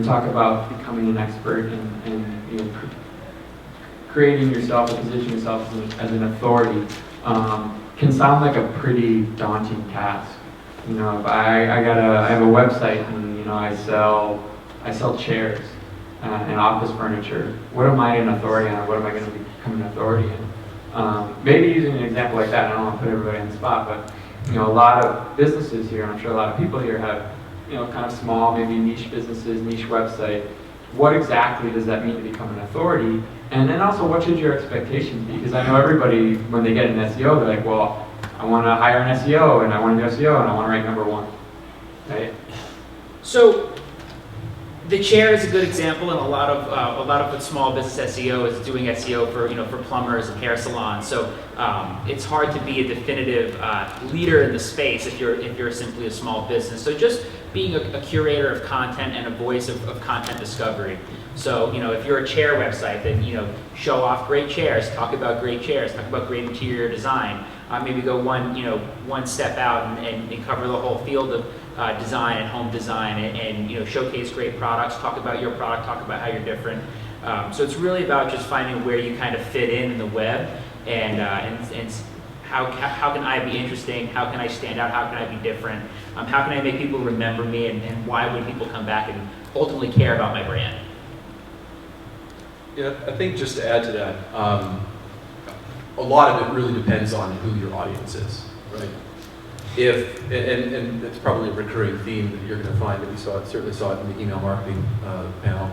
talk about becoming an expert and you know, creating yourself and positioning yourself as an authority can sound like a pretty daunting task. You know, if I have a website and you know I sell chairs and office furniture. What am I an authority on? What am I going to become an authority in? Maybe using an example like that, I don't want to put everybody on the spot, but you know, a lot of businesses here, and I'm sure a lot of people here have, you know, kind of small, maybe niche businesses, niche website. What exactly does that mean to become an authority? And then also, what should your expectations be? Because I know everybody, when they get an SEO, they're like, well, I want to hire an SEO, and I want to do SEO, and I want to rank #1, right? So, the chair is a good example, and a lot of small business SEO is doing SEO for for plumbers and hair salons. So it's hard to be a definitive leader in the space if you're simply a small business. So just being a curator of content and a voice of content discovery. So if you're a chair website, then show off great chairs, talk about great chairs, talk about great interior design. Maybe go one step out and cover the whole field of design and home design, and showcase great products, talk about your product, talk about how you're different. So it's really about just finding where you kind of fit in the web, and how can I be interesting, how can I stand out, how can I be different, how can I make people remember me, and why would people come back and ultimately care about my brand. Yeah, I think just to add to that, a lot of it really depends on who your audience is, right? And it's probably a recurring theme that you're going to find, that we certainly saw it in the email marketing panel.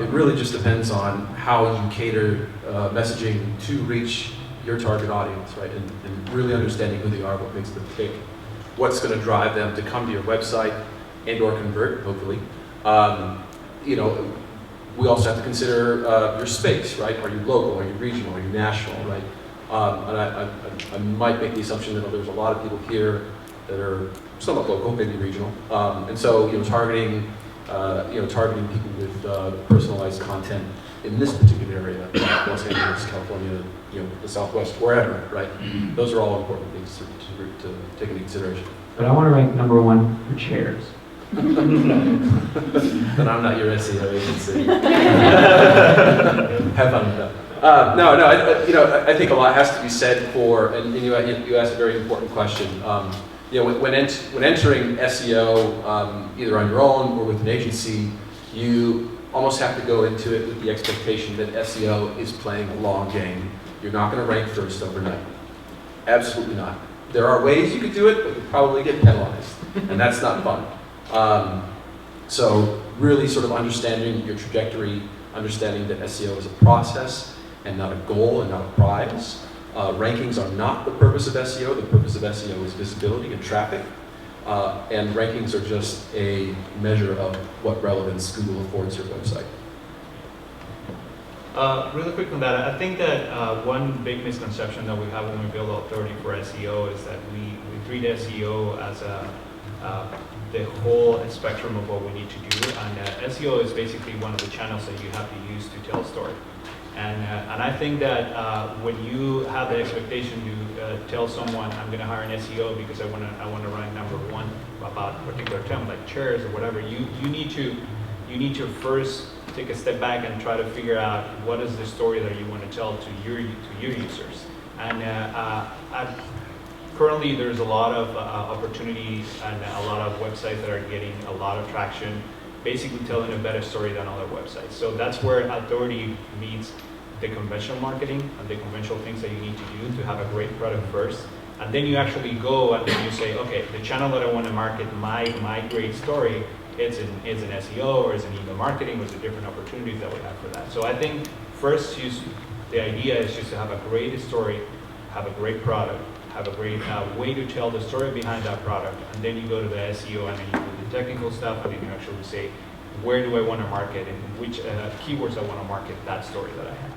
It really just depends on how you cater messaging to reach your target audience, right? And really understanding who they are, what makes them tick, what's going to drive them to come to your website and/or convert, hopefully. We also have to consider your space, right? Are you local? Are you regional? Are you national, right? And I might make the assumption that there's a lot of people here that are somewhat local, maybe regional, and so targeting people with personalized content in this particular area, Los Angeles, California, the Southwest, wherever, right? Those are all important things to take into consideration. But I want to rank #1 for chairs. Then I'm not your SEO agency. Have fun with that. I think a lot has to be said for, and you asked a very important question. When entering SEO, either on your own or with an agency, you almost have to go into it with the expectation that SEO is playing a long game. You're not going to rank first overnight. Absolutely not. There are ways you could do it, but you'll probably get penalized, and that's not fun. So really sort of understanding your trajectory, understanding that SEO is a process and not a goal and not a prize. Rankings are not the purpose of SEO. The purpose of SEO is visibility and traffic. And rankings are just a measure of what relevance Google affords your website. Really quick on that, I think that one big misconception that we have when we build authority for SEO is that we treat SEO as the whole spectrum of what we need to do, and SEO is basically one of the channels that you have to use to tell a story. And I think that when you have the expectation to tell someone, I'm going to hire an SEO because I want to rank #1 about a particular term like chairs or whatever, you need to first take a step back and try to figure out what is the story that you want to tell to your users. And currently, there's a lot of opportunities and a lot of websites that are getting a lot of traction, basically telling a better story than other websites. So that's where authority meets the conventional marketing and the conventional things that you need to do to have a great product first. And then you actually go and then you say, okay, the channel that I want to market my great story is an SEO or is an email marketing, or is the different opportunities that we have for that. So I think first, the idea is just to have a great story, have a great product, have a great way to tell the story behind that product, and then you go to the SEO and then you do the technical stuff, and then you actually say, where do I want to market and which keywords I want to market that story that I have.